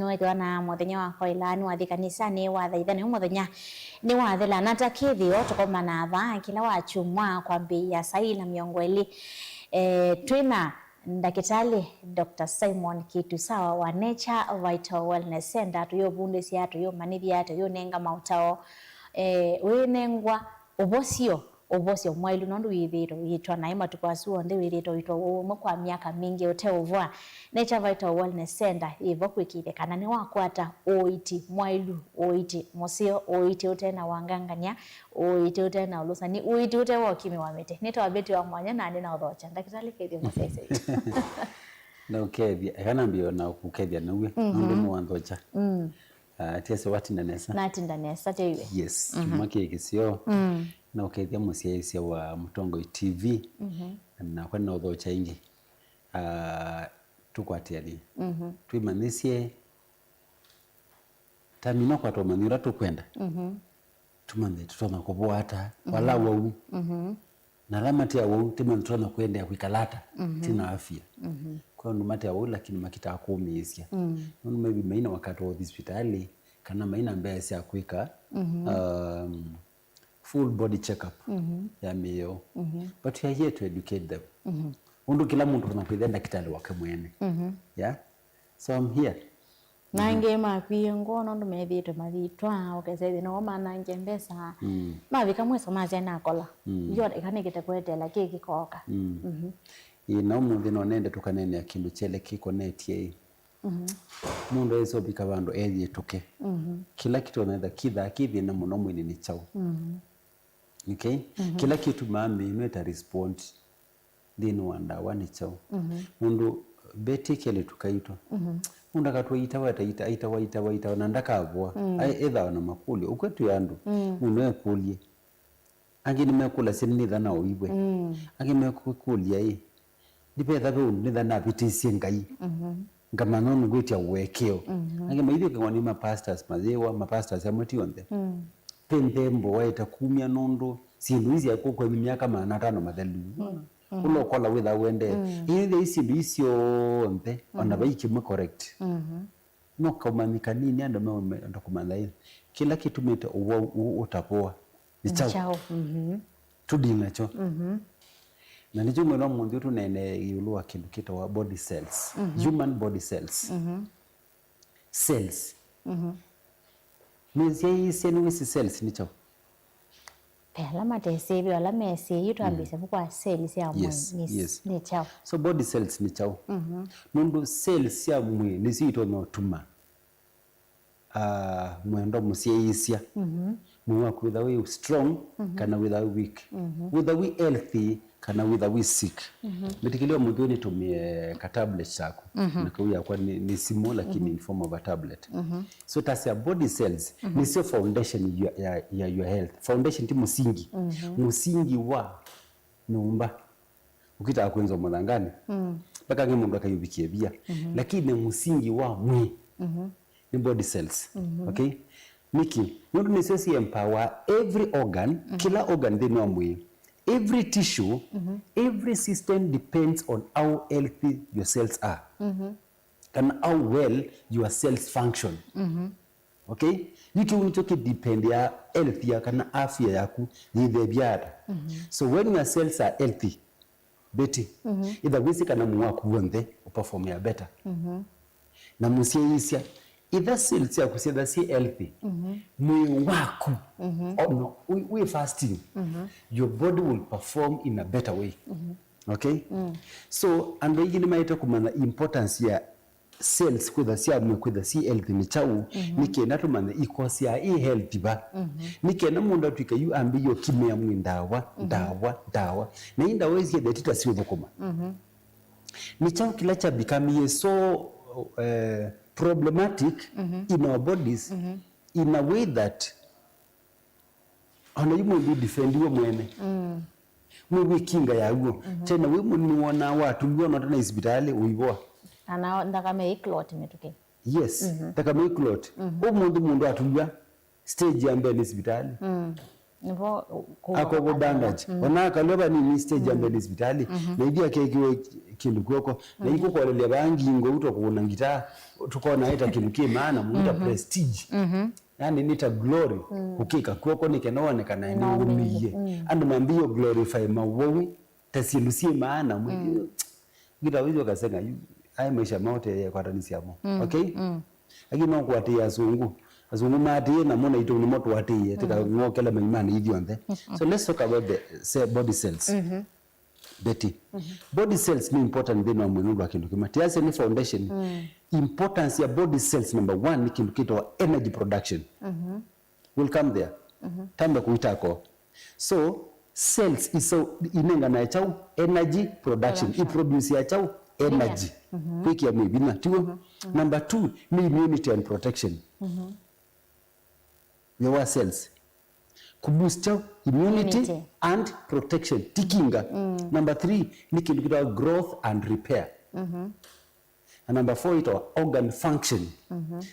wetwa na muthenya wa koila ni wathi kanisa ni wathaitha ni muthenya ni wathela nata kithio tukomana tha kila wa chumwa kwa bei ya saila miongo eli twina Ndakitali Dr. Simon Kitu sawa wa Nature Vital Wellness Center tuyo bunde cia tuyo manithia tuyo nenga mautao winengwa obosio mwailu nondu withiro yitwa na ima tukwasuo ndi wirito witwa kwa miaka mingi uteuvwa Nature Vital Wellness Center ivo kwikire kana ni wakwata oiti mwailu oiti musio oiti utena wangangania oiti utena ulusani oiti utewa kimi wamete nito abeti wa mwanya na ndi na uthocha Ndakitali Kithi musese na ukethia kana mbio na ukethia na uwe ndu mwanthocha tiese watindanesa natindanesa tewe yes tumake kisio na ukethia musiaisia wa Mutongo TV na kwa na uthocha ingi tukwatiani twimanisye tamino kwa tomanyura tukwenda tumande tutona kubwata wala wau na lamati ya wau timane tutona kwenda kwikalata tina afya kwa numati ya wau lakini makita akuumiisya nunu maybe maina wakati wa hospitali kana maina mbaya sia kwika full body checkup ya mio but we are here to educate them undu kila mtu tunakwenda Ndakitali wake mwene yeah so I'm here nange mapie ngono ndo methito mathitwa ukeseithi no manange mbesa mavika mweso maze nakola yo ikanigite kwetela kikoka ina mundu no nende tukanene akindu chele kiko netie mundu ezo bika bandu ethi tuke kila kitu naenda kidha kithi na muno mwini ni chao okay kila kitu mami meta respond then wanda wani chao mundu beti kele tukaitwa mundu akatwaita waita na ndakavwa either na makuli ukwetu yandu mundu ekulie angini mekula sinni thana oibwe angini mekukulia dipetha be undu thana bitisi ngai ngamano ngwitia wekeo ange maithio kangoni ma pastors mazewa ma pastors amati onde pembembo waita kumia nondo sindu hizi yako kwa miaka 5 mathalu ulo kola witha wende ile isindu isio onde ona baiki mu correct no kama mikanini ando ndo kumandai kila kitu meta utapoa ni chao tudinacho na nijo mweno mundu tunene yulua kindu kita wa body cells human body cells cells mezi senu cells ni chao pela matesebi wala mesi yitu ambise kwa cells ya mwini ni chao so body cells ni chao mundu cells ya mwini nisito no tuma mwendo musieisia mwa kwitha we strong kana witha weak witha we healthy kana witha we sick metikilio mundu ni tumie ka tablet chako na kwa kwa ni simu lakini in form of a tablet so tasia body cells ni sio foundation ya your health foundation ti musingi musingi wa nyumba ukitaka kuenza mwanangani mpaka ngemo mundu akayubikie bia lakini musingi wa mwi ni body cells okay Miki mundu ni sesi empower every organ kila organ they know mwi every tissue every system depends on how healthy your cells are and how well your cells function okay nicho nichoke depend ya health ya kana afya yaku yithe biara so when your cells are healthy beti either wisi kana mwaku wonde perform ya better na musiisya either cells ya kusieda si healthy mwili wako no we fasting your body will perform in a better way okay so ando yini maita kumana importance ya cells kwitha cia mwe kwitha si healthy ni chau nikenda tumane ikosi ya healthy ba nikenda mundu atwika yu ambiyo kimea mwe ndawa na inda wezi ya tita sio thukuma ni chau kila cha become so problematic in our bodies in a way that you will be defendiwa mwene mwe kinga yaguo tena we muona watu mbiona tena hospitali uiboa ana ndakame iclot metuke yes ndakame iclot mundu atuya stage ya mbele hospitali nipo ako damage ona kaleba ni stage ambe hospitali na idia kekiwe kindu kwoko na iko kwa lele bangi ngo utokuna ngita tukona ita kindu maana muita prestige yani nita glory kukika kwoko nikenoonekana ni umiye andu mambio glorify mawowi tasilusie maana ngira wizo kasenga ai maisha mote ya kwatanisiamo okay lakini no kwatia azungu mati na mona ito ni moto watie tika ngokela meimani hivyo so let's talk about the body cells Betty body cells ni important then wa mwili wa kindu kimati as any foundation importance ya body cells number 1 ni kindu kito energy production will come there tamba kuitako so cells iso inenga na chau energy production i produce ya chau energy kwiki ya mwili na tiwo number 2 ni immunity and protection your cells kuboost immunity and protection tikinga number 3 ni kindu kitwa growth and repair and number 4 ito organ function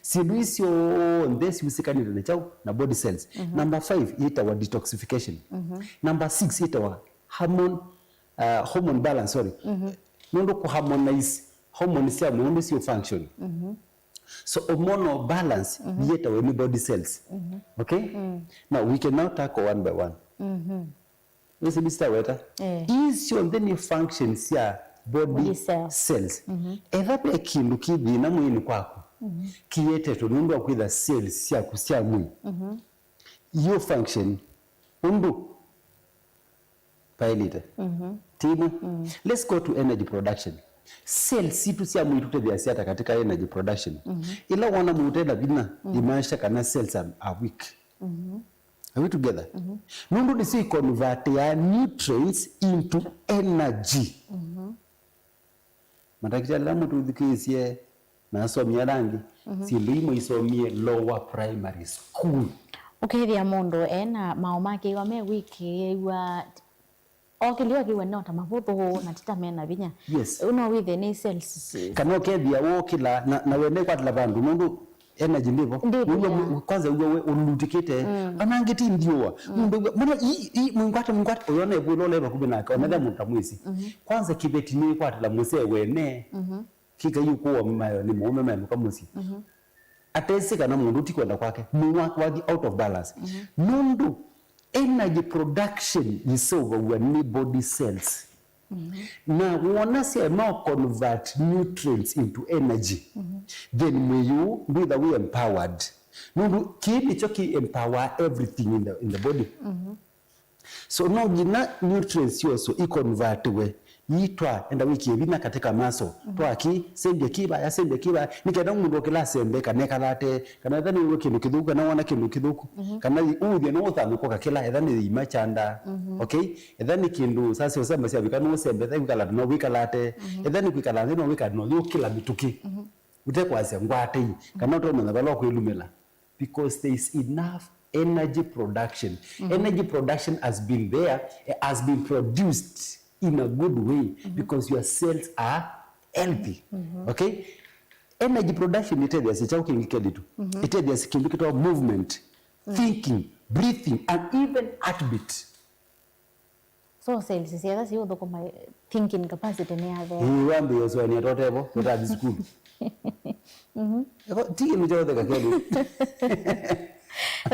siduisio ndesi usikanire na chao na body cells number 5 ito detoxification number 6 ito hormone balance sorry mundu ku harmonize hormones ya mundu sio function so hormonal balance yeta we body cells okay now we can now tackle one by one this is weta is your then functions ya body cells evape kindu kibina mwini kwako kiyete to nundu akwitha cells ya kusya mwini your function undu pailite timu let's go to energy production cells situ sia mwitu tebiasiata katika energy production ila wana mutenda bina imanisha kana cells are weak are we together nundu disi convert ya nutrients into energy matakita la mtu dhikisie na somia rangi si limo isomie lower primary school ukethia mundu ena maomake wa me wiki wa okiliwa kiwa nota mavuthu na titamena binya uno withe ni cells kana okethia wokila na wende kwatla bandu mundu energy ndivo kwanza uwe ulutikite anangeti ndiowa mundu mbona mungwate oyone bulole bakubina ka onatha mutamwisi kwanza kibeti ni kwatla muse wene kika yuko wa mayo ni muome menu kamusi atesika na mundu tikwenda kwake wagi out of balance mundu energy production is over when body cells na wanasi now convert nutrients into energy then you be the way empowered mundu kini choki empower everything in the body so now gina nutrients also convert we yitwa enda wiki ebina katika maso twaki sembye kiba nikenda mundu okila sembe kaneka late kana thani uwe kindu kithuku na wana kindu kithuku kana uthie no uthamu kwa kila ethani imachanda okay ethani kindu sasa usema sia bikano usembe thai kala no wikalate ethani kwikala no wikala no yukila mituki utekwasia ngwate kana to mena balo kwilumela because there is enough energy production energy production has been there has been produced in a good way because your cells are healthy okay energy production itedia si chauki ngikeditu itedia sikindikito movement thinking breathing and even heartbeat so cells siya si udo kuma thinking capacity ne ave wambi yoso ni totebo kutadi school tiki mjote kakedi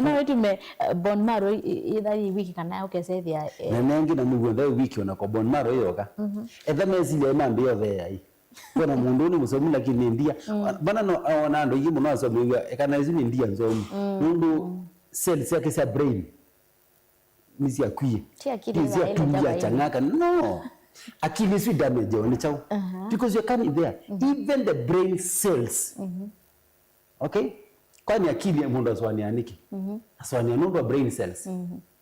na wetu me bone marrow ida wiki kana ukesethia na nengi na mugwetha wiki ona ko bone marrow yoka etha mezi ya mambi yo there ai kona mundu ni musomi lakini ndia bana no ona ndo yimu no asomi kana izini ndia nzomu mundu cells yake sa brain misi akwie misi atumbia changaka no akili swi damage on chao because you come there even the brain cells okay kwani akili mundu aswani aniki aswani mundu brain cells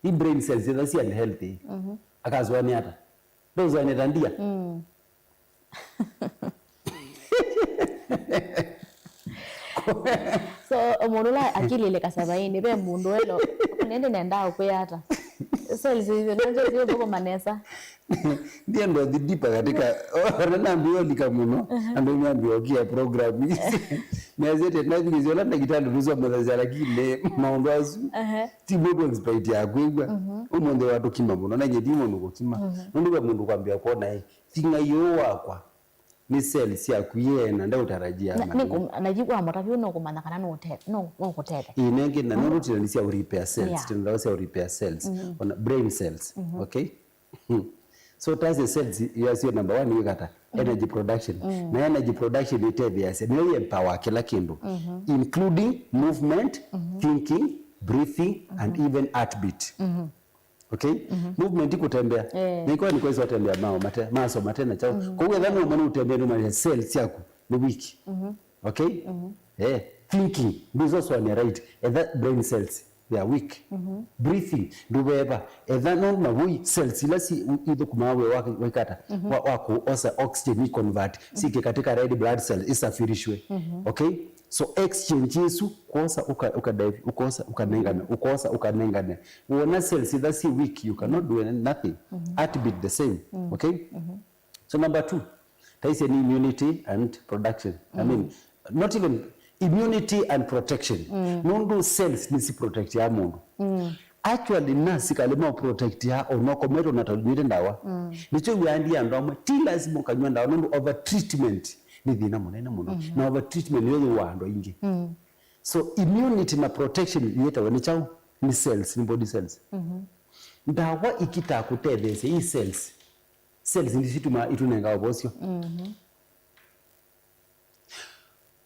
hii brain cells ina si unhealthy akazwani hata ndo zwani tandia so mundu la akili ile kasabaini be mundu elo nende nenda kuyata cells hizo ndio sio boko manesa ndio ndo dipa katika naambiwa likamuno ndio niambiwa kia program Miazete na hizo la ndagitali ruzo mbaza lakini maondo azu ti bodo expect ya kwegwa umuntu watu kimambo na nje dimo nukukima nundu mundu kwambia kuona tinga yo wakwa ni cells ya kuyena nda utarajia najikwa mutavyo no kumana kana no tete no kutete inenge na nundu tinisia repair cells tinaweza repair cells on brain cells okay so taze cells yasio number 1 yikata energy production na energy production itethease ni empower kila kindu including movement thinking breathing and even heartbeat okay movement ikutembea niko ni kwezi watembea maso matena chao kwa hiyo dhani mwana utembea ndio cells yako ni weak okay thinking is also on right that brain cells they are weak breathing ndubeba no mawi cells ilasi ido kumawe wakata wako osa oxygen convert sike katika red blood cell isafirishwe okay so exchange yesu kosa ukadive ukosa ukanengana ukosa ukanengana uona cells that's weak you cannot do nothing heartbeat the same okay so number 2 there is an immunity and production I mean not even immunity and protection nundu cells nisi protect ya mundu actually nasi kalema protect ya onokometo natalumire ndawa nicho yandi andamwe ti lazima kanywa ndawa nundu over treatment ni thina munene muno na over treatment yo wando ingi so immunity na protection yeta wani chao ni cells ni body cells ndawa ikita kutethese hii cells ndi situma itunenga obosio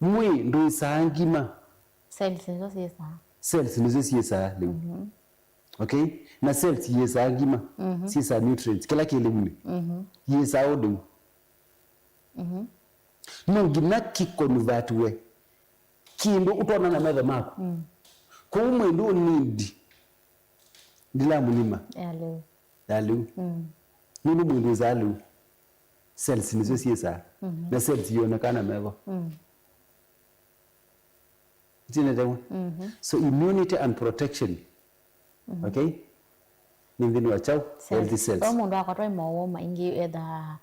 mwe ndo sangima cells nizo siesa leo okay na cells yesa ngima siesa nutrients kila kile mwe yesa odo ngina kiconvert we kindu utona na metho mako ko mwe ndo need ndila munima yalu nunu mundu zalu cells nizo siesa na cells yonekana metho so immunity and protection okay ningine wachao healthy cells mundu akatwa imowo maingi etha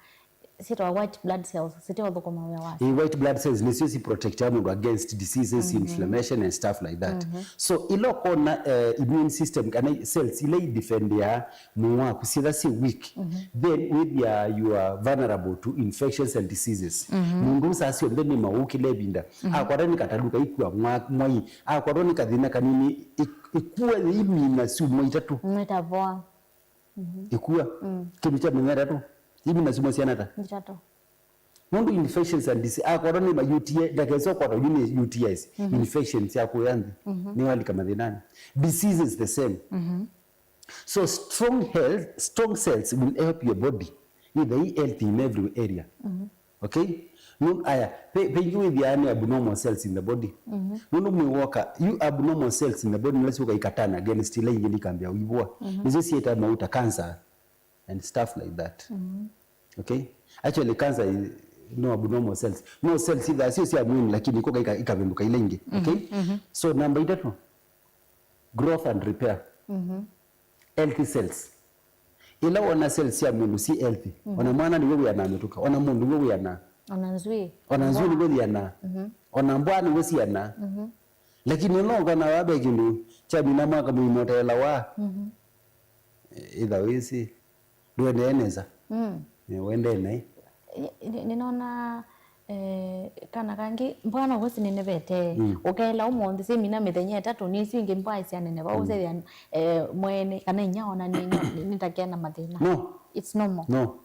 sito white blood cells sito thukuma we wasi white blood cells ni sisi protect mundu against diseases inflammation and stuff like that so ilo kona immune system kana cells ile defend ya muwa kusida si weak then with you are vulnerable to infections and diseases mundu sasi onde ni mauki lebinda akwara ni kataduka ikwa mwai akwara ni kadhina kanini ikuwa imina sumo itatu metavoa ikuwa kimicha mengara tu hivi nasema siana ta itatu mundu infections and disease akwara ni ma UTI dakezo kwa uni UTIs infections ya kuyanzi ni wali kama dhinani diseases the same so strong cells will help your body with healthy in every area okay nun aya pengi with the abnormal cells in the body nunu mwiwoka you abnormal cells in the body unless ukaikatana against ile ingine kambia uibua hizo sieta mauta cancer and stuff like that okay actually cancer is no abnormal cells no cells either sio ya mwili lakini iko ikavenduka ile ingi okay so number 3 growth and repair healthy cells ila wana cells ya mundu si healthy wana mwana ni wewe anametoka wana mundu wewe ana onanzui ni wewe ana ona mbwani wewe ana lakini no kana wabe kindu cha bina mwaka mwimotela wa either wisi duende eneza wende nai ninaona kana kangi mbwana wesi nenebete ukela umonde semina mithenya 3 ni swingi mbwa cia nene ba uze mwene kana nyaona nitakiana mathina no it's normal no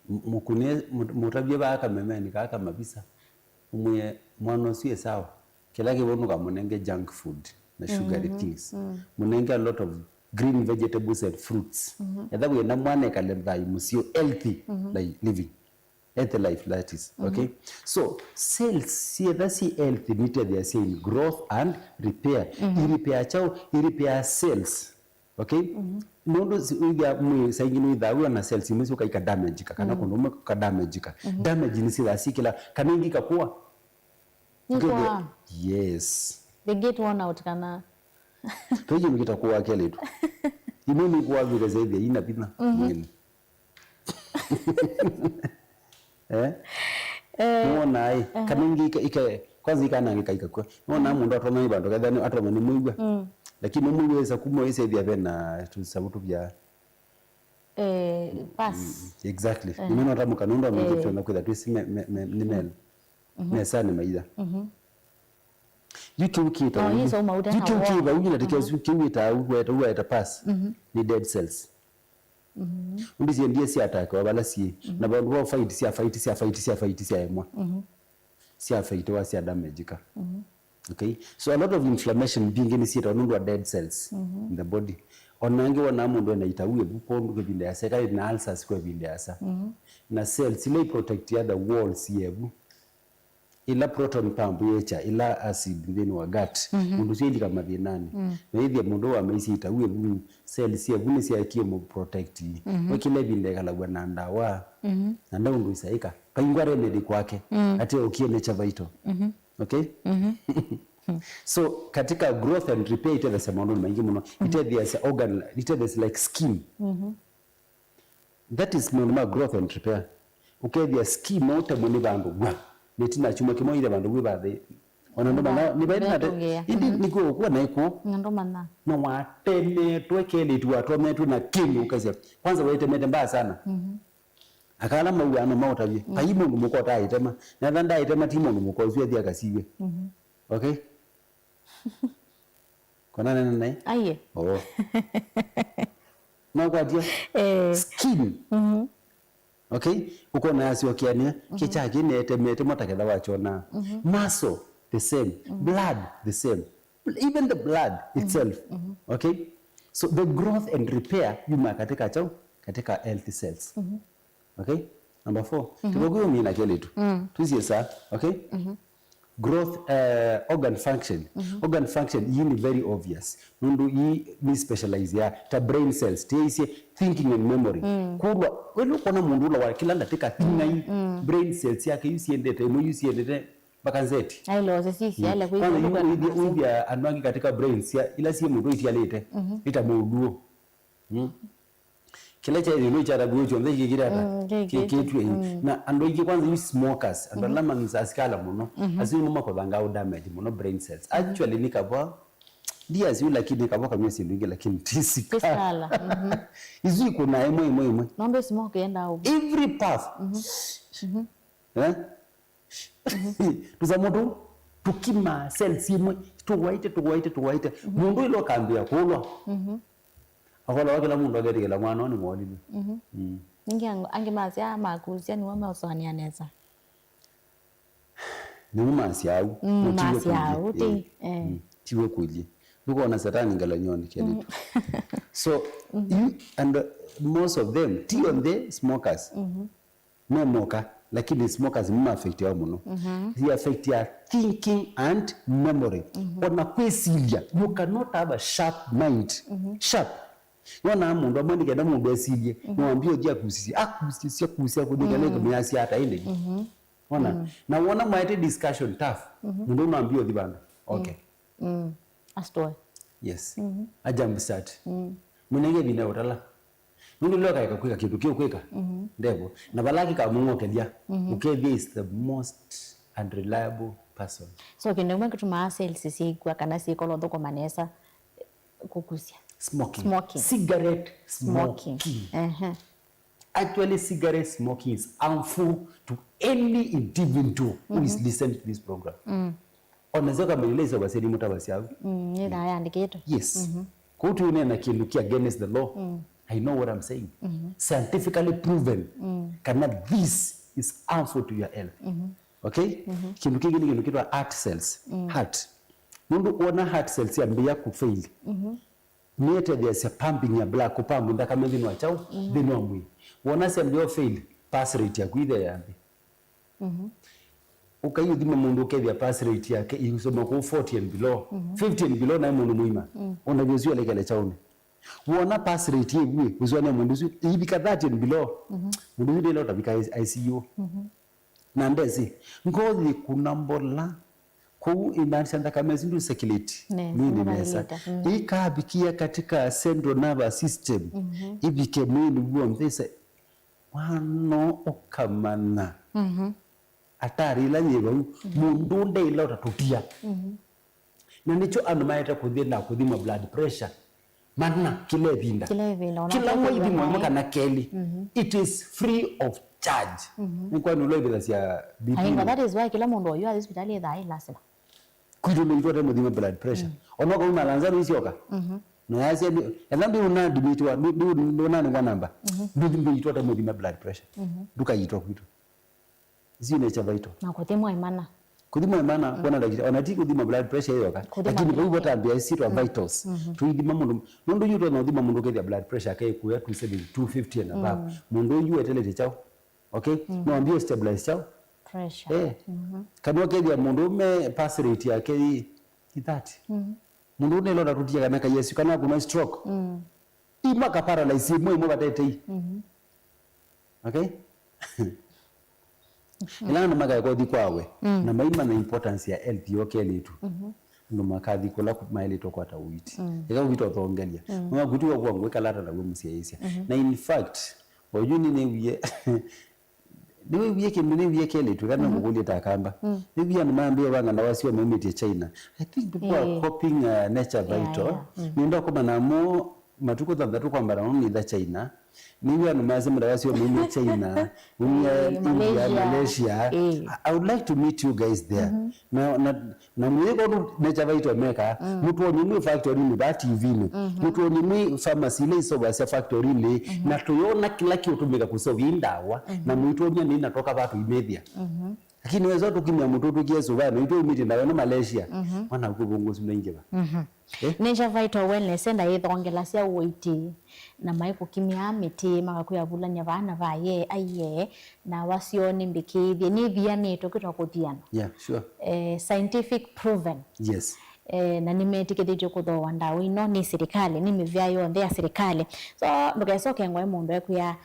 mukune mutabye baka memeni kaka mabisa umwe mwana sie sawa kila kibonu kamunenge junk food na sugary things munenge a lot of green vegetables and fruits yadha wena mwana kalemba musio healthy like living healthy life that is okay so cells see that see healthy needed they are saying growth and repair repair cells okay nondo uya mwe sayini withawa na cells imesi ukaika damage kana kondo ka damage damage ni sila sikila kaningi kakuwa yes they get one out kana toje mkitakuwa kile tu imuni kwa vile zaidi ina pina mwini muona ai kaningi kwanza ikana ngikaika kwa nona mundu atoma ibando kadhani atoma ni muigwa lakini mundu weza kumweza thia bena tusabutu bya pass exactly nimeno atamuka ndo mjeto na kwenda twisi ni mel mesani maida yukiukita yukiukiba ugina tekezu kiwita ugwa eta pass ni dead cells ndiye ndiye si attack wabala si na bandu wa fight si emwa si fight wa si damage ka okay so a lot of inflammation being initiated on dead cells in the body onange wana mundu anaita uye bupondu kebinde asa kai na ulcers kwa binde asa na cells ile protect the walls yebu ila proton pump yecha ila acid ndeni wa gut mundu siendi kama thinani na hivi mundu wa maisi ita uye bu cells yebu ni sia kimo protect wakile binde kala bwana ndawa na ndio isaika kaingwa remedy kwake ate ukiene cha vital okay so katika growth and repair ite the mambo mengi mno ite the organ ite the like skin that is normal growth and repair okay the skin mote muni bandu netina chuma kimo ile bandu wibathe ona ndo mana ni baina indi niko kwa naiko ndo mana no wateme twekele tu atometu na kimu kaza kwanza waite mete mbaya sana akala mauano mautabi kaimo ngumukota itema na ndanda itema timo ngumukozwe thia kasiwe okay kona nene aye oh na kwa dia skin okay uko na asio kiania kicha kinete mete motaketha wachona muscle the same blood the same even the blood itself okay so the growth and repair yuma katika healthy cells okay number 4 tugogo mina kile tu tuzie sa okay growth organ function organ function yini very obvious nundu ni specialize ya ta brain cells tisi thinking and memory kulwa welo kona mundu la kila ndatika tingai brain cells yake yusiendete mo yusiendete bakanzeti ailo sisi ala kwa hiyo anwangi katika brains ya ila si mundu itialete itamuduo kila cha ile cha rabu hiyo ndio kile hata kitu na ando iki kwanza you smokers ando lama nsaskala muno azini mama kwa banga damage muno brain cells actually nikabwa dia azu lakini kabwa kama sinduge lakini tisala izu kuna emo nombe smoke enda au every path tuzamoto tukima cells imwe tuwaite mundu ilo kambia kulwa akola wakila mundu agerigela mwana ni mwalimu ningi angemasia makusia ni wama usania neza ni umasi au tiwe kuli nuko na satani ngala nyoni kile so you and most of them tea on the smokers no moka lakini smokers mma affect yao muno they affect your thinking and memory ona kwesilia you cannot have a sharp mind sharp wana mundu amani kenda mundu asilie mwambie dia kusisia kudikaleka myasi hata ile wana na wana maite discussion tough mundu mwambie dibana okay astoy yes ajambi sat munenge bina utala mundu loka ikakweka kitu kio kweka ndebo na balaki ka mungoke dia ukethia is the most unreliable person so kindomwe kutuma cells sisigwa kana sikolo thoko manesa kukusia smoking. Cigarette smoking. Actually, cigarette smoking is harmful to any individual who is listening to this program. Onazoka meleza basedi mutabasi yao. Nida haya andiketo. Yes. Kutu nena kindukia against the law. I know what I'm saying. Scientifically proven. Cannot this is harmful to your health. Okay? Kindukia gini kindukia heart cells. Heart. Mundu kuona heart cells ya mbia kufail. Niete there's a pumping ya blood kupambu ndaka mendini wa chao deni wa mwili wona se mbio fail pass rate ya kuida yambi ukayu dima mundu kevya pass rate yake isoma ko 40 and below 50 and below na mundu muima ona vizio lekele chaone wona pass rate yewe uzone mundu ibika 30 and below mundu ile lota bika ICU na ndezi ngozi kunambola ku inanisha kama zindu circulate mwili nesa ikabikia katika central nervous system ibike mwili huo mthesa wano okamana atari la nyeba mundu nde ila utatutia na nicho andu maeta kuthina kuthima blood pressure mana kile vinda kila mwezi mwaka na keli it is free of charge ni kwa nulo bila sia BP ainga that is why kila mundu oyo hospitali dai lasela kuido ndo itote muthima blood pressure ono ko unalanza bisioka no yase elambi una dibitwa ndo nani kwa namba ndo itote muthima blood pressure duka yitwa kwitu zine cha vital na kuthimwa imana kuona daktari onati kuthima blood pressure yoka lakini kwa hivyo tambia sito vitals tuithima mundu yuto na uthima mundu kethia blood pressure kai kuya 250 and above mundu yu etelete chao okay no ambio stabilize chao pressure kanwa kethia mundu me pass rate yake 30 mundu ne lo rutia kana ka yesu kana kuna stroke ima ka paralyze mwe batete okay ilana maga ko di kwawe na maima na importance ya health yoke litu ndo makathi kula kumaili to kwata witi eka wito thongelia mwa gutu kwa ngwe kalata na gwe musiaisia na in fact wajuni ne wiye niwe wiye kemne wiye kele tu kana muguli takamba ni wiye mambe banga na wasio memete China I think people are copying nature vital nindo kwa na mo matuko thandatu kwa mbara ni da China niwe anamaze mdawasi wa mimi China Malaysia I would like to meet you guys there na mweko nature vital meka mtu onye factory ni ba TV ni mtu onye pharmacy ile so basi factory ile na tuyona kila kitu tumika kusolve ndawa na mtu onye ni natoka watu imedia lakini wewe zote kimya mtoto kieso bana ito miti ndawa na Malaysia wana kubongozi mnaingiba Nature Vital Wellness enda yithongela cia uiti na maiko kimya miti magakuya bulanya bana baye aye na wasio ni mbikithie ni thia ni tokitwa kutiana sure scientific proven yes na nimetikithitio kuthoa ndawa ino ni serikali ni mivya yonthe ya serikali so ndugecoke ngwe mundu ekuya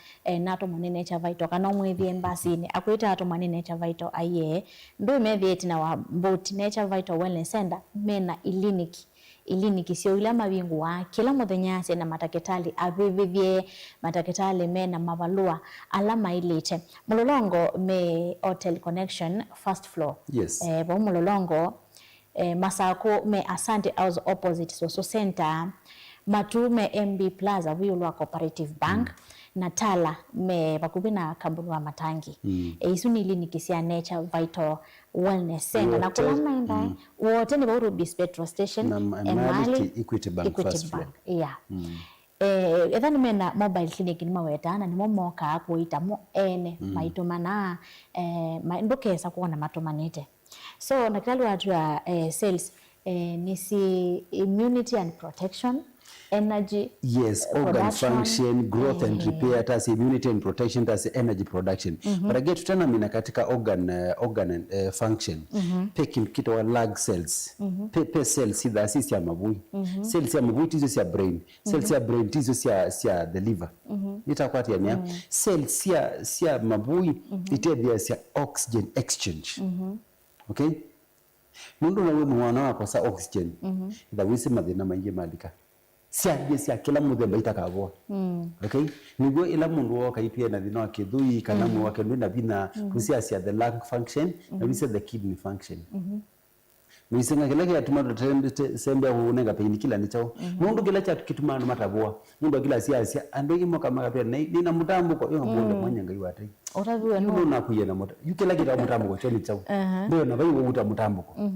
nato mani Nature Vital kana mwithie embasini akwita ato mani Nature Vital aye ndu methieti na wa Boat Nature Vital Wellness Center mena iliniki sio ila mawingu wa kila muthenya na mataketali avivivye mataketali mena mavalua alama ilite mulolongo me hotel connection first floor yes bo mulolongo Masako me Asante House opposite Soso Center Matume MB Plaza Wiulwa Cooperative Bank Natala me bakubina kambuni wa Matangi isu ni kliniki cia Nature Vital Wellness Center na kula maenda wote ni bauru bis petrol station Emali Equity Bank first floor ethani mena mobile clinic ni maweta na ni momoka kuita mo ene maitumana ndokesa kuona matumanite so nakali watu ya sales nisi immunity and protection energy organ function growth and repair tas immunity and protection tas energy production but again tutana mina katika organ function peki kito wa lag cells pe cells ida sisi ya mabui cells ya mabui tizo sia brain cells ya brain tizo sia the liver itakwati ya cells sia mabui itebia sia oxygen exchange okay mundu na wewe mwana wako sa oxygen ida wisi mathina maingi malika cia kila muthemba itakavwa okay niguo ila mundu woka ipia na thina wa kithui kana mu wake ndina thina kucia the lung function na wisi the kidney function Mwisenga kila kia tuma sembe hunenga pengine kila ni chao mundu kila cha kituma ndo matavua mundu kila sia andogi moka maka ni na mutambo kwa yo mbonde mwanya ngai wate utaviwe no na kuye na mota yukela kita mutambo kwa choni chao ndio na bai wuta mutambo kwa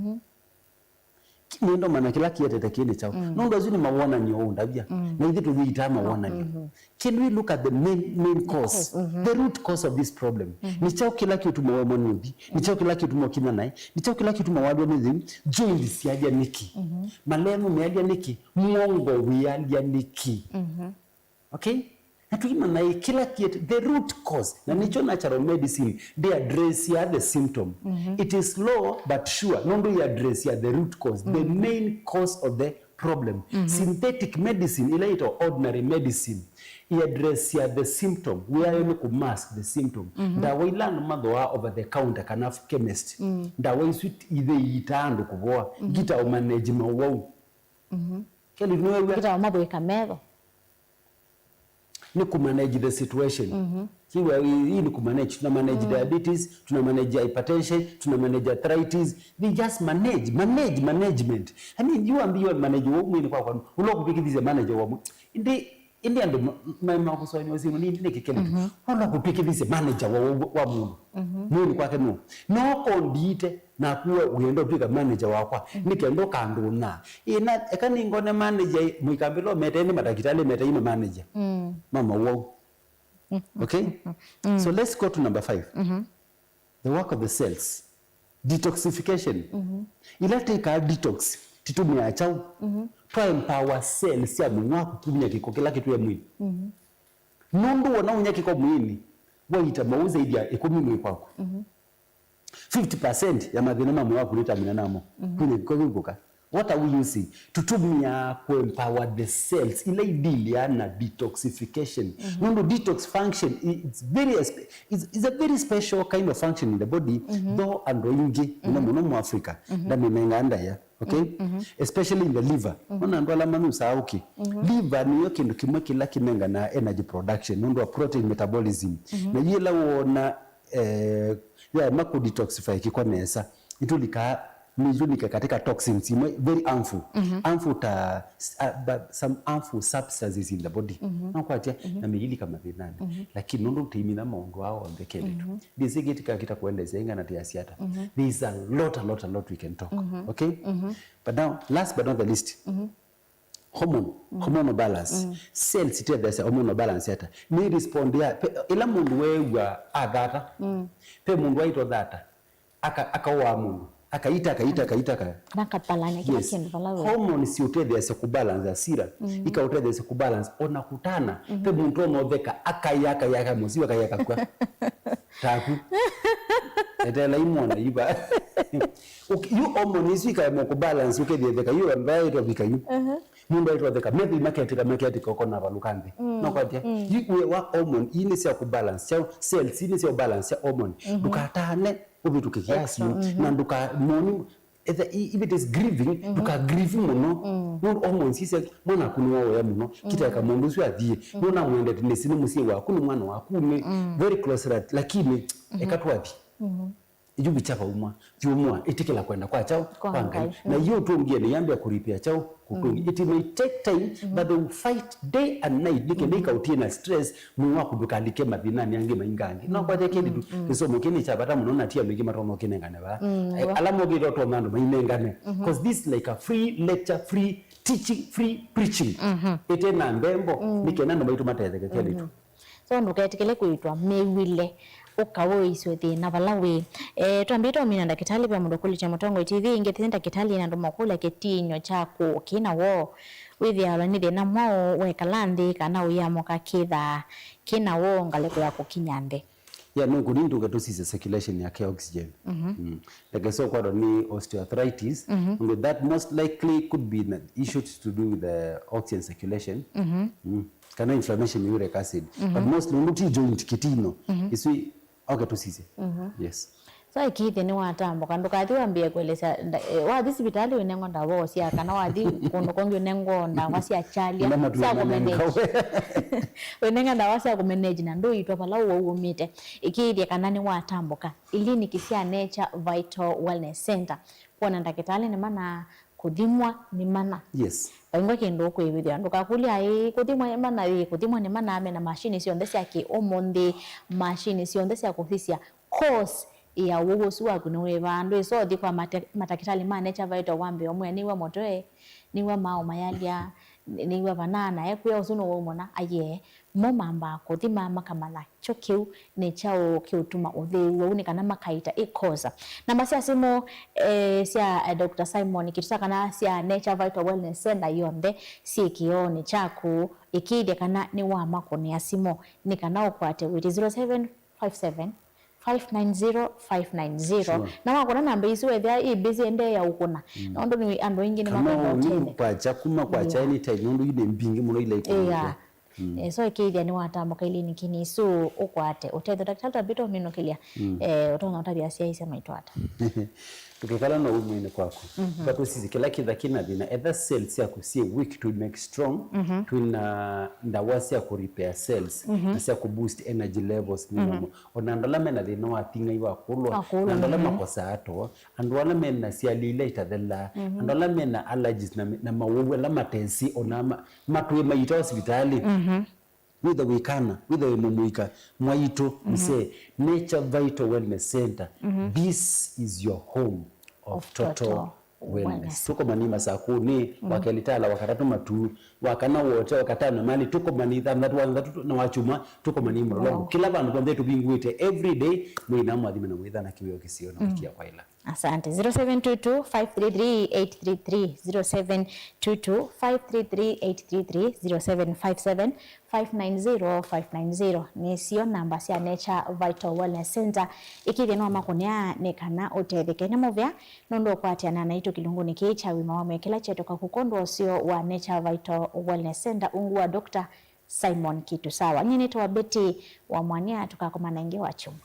ndo maana kila kiete takini chao ndo azuni mawona nyo ndabia na hithi tuviita mawona nyo can we look at the main cause the root cause of this problem ni chao kila kitu mwa mwanuthi ni chao kila kitu mwa kina nae ni chao kila kitu mwa wadwa nithi joint siaja niki malemu meaja niki mwongo wiaja niki okay Natuma na kila kitu the root cause na nicho natural medicine they address ya the symptom it is slow but sure no do address ya the root cause the main cause of the problem synthetic medicine ile ito ordinary medicine I address ya the symptom we are able to mask the symptom dawa ilano madhoa over the counter kana chemist dawa iswit ile itando kuboa gita o manage mawau kali nowe kita madhoa kamero ni kumanage the situation. Hii ni kumanage, tuna manage diabetes, tuna manage hypertension, tuna manage arthritis. They just management. I mean, you ambiwa manage wo mwini kwa ulo kupikithize manager wa indi ando mama kuswani wazimu ni kikele ulo kupikithize manager wa mundu mwini kwake no kondite na kuwa uendo pika manager wakwa nikendo kanduna ina ekani ngone manager mwikambilo mete ni madakitali mete ina manager mama wo. Okay? So let's go to number 5. The work of the cells. Detoxification. Ilate ka detox. Titumia chao. To empower cells ya mwili wako kumenya kiko kila kitu ya mwili. Nundu wana unya kiko mwili. Waita mauza idi ya 10 mwili kwako. 50% ya madhina mamu wako kuleta minanamo. Kwenye kiko. What are we using? Tutumia ku empower the cells. Ile idilia na detoxification. Nundu detox function is a very special kind of function in the body. Though andoingi muno Africa. Ndani menga ya. Okay? Especially in the liver. Ona ndo ala manu sauki. Liver ni yoke ndo kimwe kila kimenga na energy production. Nundu wa protein metabolism. Na yela wona ya mako detoxify kiko nesa. Itulika nijunika katika toxins very harmful. Some harmful substances in the body. Na kwa tia na migili kama vinani. Lakini ndo timina maundu wao mbekele tu. Disegetika kita kuendeza inga na tiasiata. There is a lot we can talk. Okay? But now, last but not the least, hormonal balance. Cells ite desa hormonal balance yata. Ni respond ya ila mundu wewa adata. Pe mundu wa ito data. Akawa mundu. Akaita nakapalanya kila kindu palawe hormones siotethese kubalance asira ikautethese kubalance ona kutana pe muntu onotheka akayaka musiwa akayaka kwa taku etela imona iba you hormones ika kubalance uketheka you ambaye tovika you mundu aitotheka maybe market kokona balukande no kwatia you wa hormone ini sia kubalance cells ini sia balance ya hormone dukatane ubitu kiasi na nduka moni if it is grieving duka grieve muno no hormones sisi mwana kunwa ya muno kitaka mundu sio athie nona mwende tinesini musie wa kunu mwana wa kume very close right lakini ekatwathi ijubi chapa umwa jumwa itikela kwenda kwa chao kwanga na hiyo tu ngine yambia kuripia chao kutungi it may take time but they will fight day and night nikendeka utina stress mwa kudukandike madinani yange maingangi no kwa jeke ndidu kisomo kini chapata munona tia migi matomo kinengane ba alamo gido to mando mainengane because this like a free lecture free teaching free preaching ite na mbembo nikenando baitu matetheke kile tu so nduketikele kuitwa mewile ukawo iswe na balawe twambito mina ndakitali pa mudokuli cha Mutongo TV ingetenda kitali na ndomakula ketinyo chako kina wo withi alani de na mwao wekalandi kana uyamo kakitha kina wo ngaleko yako kinyande ya no kunindu gatusise circulation ya oxygen like so kwa ni osteoarthritis and that most likely could be an issue to do with the oxygen circulation kana inflammation in uric acid but mostly muti joint kitino iswi okay tusise yes so ikithi ni watambo kandu kathi wambie kwelesa wathi hospitali wenengo ndawo sia kana wathi kundu kongi wenengo ndawa sia chalia sia kumanage wenenga ndawa sia kumanage na ndo itwa pala uumite ikithi kana ni watamboka ili ni kisia Nature Vital Wellness Center kuona ndakitali ni mana kuthimwa ni mana yes Aingo kendo ko ibithia ndukakulia kuthimwa mana kuthimwa ni mana ame na machine cionthe cia ki omonde machine cionthe cia kuthisia course ya wogosu waku no webandu so thi kwa matakitali ma Nature Vital wambe omwe niwe motoe niwe mao mayalia niwe banana ekwe usuno womona aye momamba kuthima makamala chokiu ne chao kiutuma utheu uni kana makaita ikoza namba cia simu cia Dr. Simon kitusaka na cia Nature Vital Wellness Center yonde sikione chaku ikide kana ni wa makoni ya simu ni kana ukwate with 0757 590 sure. Na wakona namba isu wethia I busy ende ya ukuna nondo ni ando ingi ni makona kwa chakuma kwa chaini time nondo ide mbingi muno ile iko so ikithia ni watamuka ili nikini su ukwate utetho daktari tabito mino kilia utonga utabia cia isa maitwata tukikala na umwene kwako batu sisi kila kitha kina thina ether cells ya kusie weak to make strong twina ndawa cia ku repair cells na cia ku boost energy levels ni ona ndola mena thina wa tinga iwa kulwa na ndola makosa ato andola mena cia lile itathela ndola mena allergies na mawewe la matensi ona matwe maita hospitali witha wikana witha mumuika mwaito mse Nature Vital Wellness Center this is your home of total wellness. Tuko manima sakuni wakelitala wakatatu matu wakana wote wakatana mali tuko manitha na wachuma tuko manima longo kila bantu bambe tubingwite every day mwina mwathime na mwitha na kiweo kisio na kia kwa ila. Asante. 0722-533-833 0722-533-833 0757-590-590 nisio namba cia Nature Vital Wellness Center ikithenwa makunia nekana utethike na movya nondo kwatiana na itu kilunguni kicha wima wa mekela chetoka kukondo sio wa Nature Vital Wellness Center ungu wa Dr. Simon Kitu sawa nyine to Betty wa mwania tukakomana inge wa chuma.